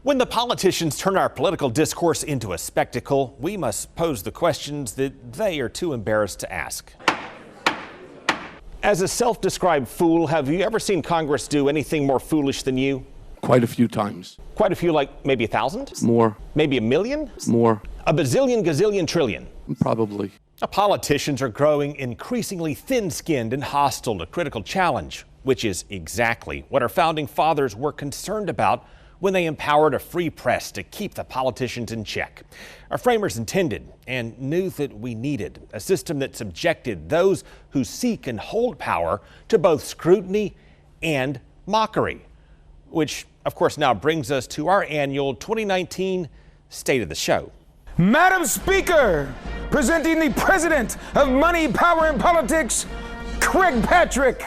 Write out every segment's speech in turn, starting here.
When the politicians turn our political discourse into a spectacle, we must pose the questions that they are too embarrassed to ask. As a self-described fool, have you ever seen Congress do anything more foolish than you? Quite a few times. Quite a few, like maybe 1,000? More. Maybe 1,000,000? More. A bazillion, gazillion, trillion? Probably. Politicians are growing increasingly thin-skinned and hostile to critical challenge, which is exactly what our founding fathers were concerned about when they empowered a free press to keep the politicians in check. Our framers intended and knew that we needed a system that subjected those who seek and hold power to both scrutiny and mockery, which of course now brings us to our annual 2019 State of the Show. Madam Speaker, presenting the President of Money, Power, and Politics, Craig Patrick.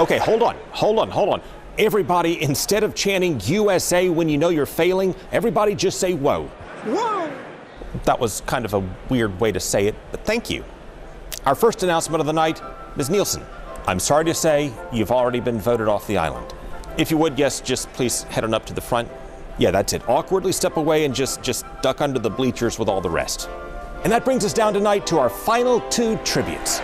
Okay, hold on. Everybody, instead of chanting USA when you know you're failing, everybody just say whoa. Whoa! That was kind of a weird way to say it, but thank you. Our first announcement of the night, Ms. Nielsen, I'm sorry to say you've already been voted off the island. If you would, yes, just please head on up to the front. Yeah, that's it. Awkwardly step away and just duck under the bleachers with all the rest. And that brings us down tonight to our final two tributes.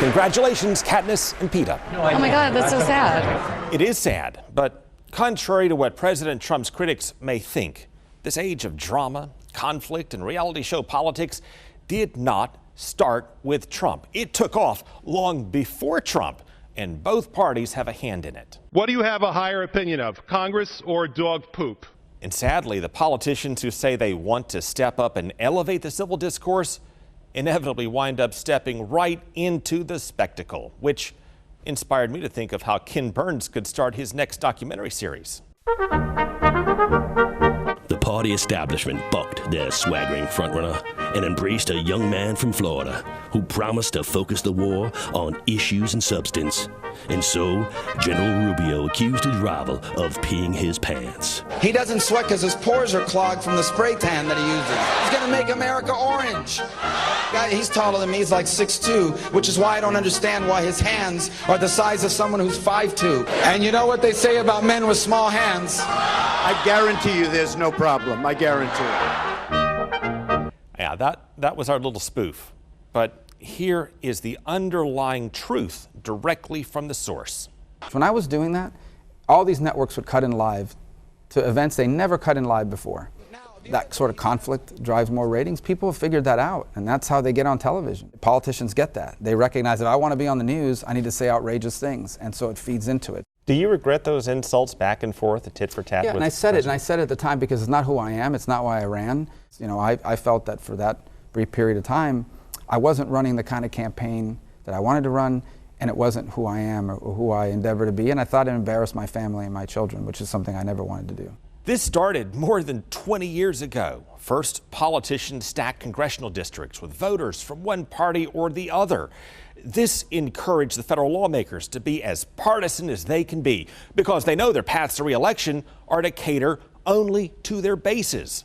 Congratulations, Katniss and Peeta. Oh my God, that's so sad. It is sad, but contrary to what President Trump's critics may think, this age of drama, conflict, and reality show politics did not start with Trump. It took off long before Trump, and both parties have a hand in it. What do you have a higher opinion of, Congress or dog poop? And sadly, the politicians who say they want to step up and elevate the civil discourse inevitably wind up stepping right into the spectacle, which inspired me to think of how Ken Burns could start his next documentary series. The party establishment bucked their swaggering frontrunner and embraced a young man from Florida who promised to focus the war on issues and substance. And so, General Rubio accused his rival of peeing his pants. He doesn't sweat because his pores are clogged from the spray tan that he uses. He's going to make America orange. Guy, he's taller than me. He's like 6'2", which is why I don't understand why his hands are the size of someone who's 5'2". And you know what they say about men with small hands? I guarantee you there's no problem. I guarantee it. Yeah, that was our little spoof. But here is the underlying truth directly from the source. When I was doing that, all these networks would cut in live to events they never cut in live before. That sort of conflict drives more ratings. People have figured that out, and that's how they get on television. Politicians get that. They recognize that I want to be on the news, I need to say outrageous things, and so it feeds into it. Do you regret those insults back and forth, the tit for tat? Yeah, and I said it at the time because it's not who I am, it's not why I ran. You know, I felt that for that brief period of time, I wasn't running the kind of campaign that I wanted to run, and it wasn't who I am or who I endeavor to be, and I thought it embarrassed my family and my children, which is something I never wanted to do. This started more than 20 years ago. First, politicians stacked congressional districts with voters from one party or the other. This encouraged the federal lawmakers to be as partisan as they can be because they know their paths to re-election are to cater only to their bases.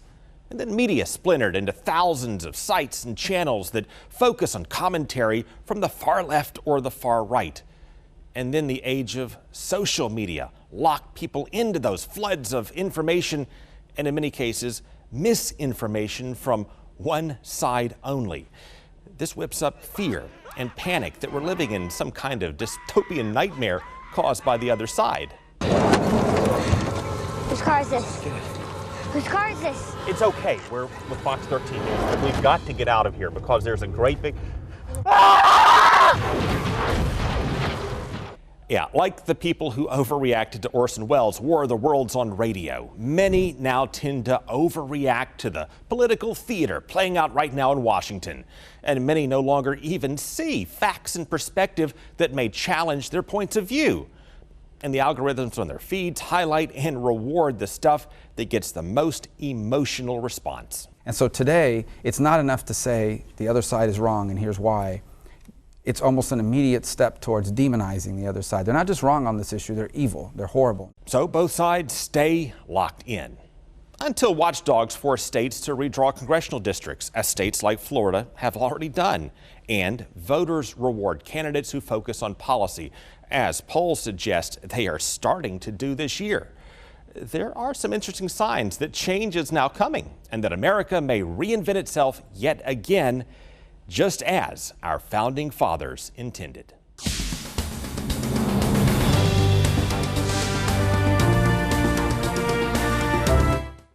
And then media splintered into thousands of sites and channels that focus on commentary from the far left or the far right. And then the age of social media locked people into those floods of information and, in many cases, misinformation from one side only. This whips up fear and panic that we're living in some kind of dystopian nightmare caused by the other side. Whose car is this? Whose car is this? It's okay. We're with Fox 13 News, but we've got to get out of here because there's a great big... Yeah, like the people who overreacted to Orson Welles' War of the Worlds on radio, many now tend to overreact to the political theater playing out right now in Washington. And many no longer even see facts and perspective that may challenge their points of view. and the algorithms on their feeds highlight and reward the stuff that gets the most emotional response. And so today, it's not enough to say the other side is wrong and here's why. It's almost an immediate step towards demonizing the other side. They're not just wrong on this issue, they're evil, they're horrible. So both sides stay locked in until watchdogs force states to redraw congressional districts, as states like Florida have already done. And voters reward candidates who focus on policy, as polls suggest they are starting to do this year. There are some interesting signs that change is now coming and that America may reinvent itself yet again, just as our founding fathers intended.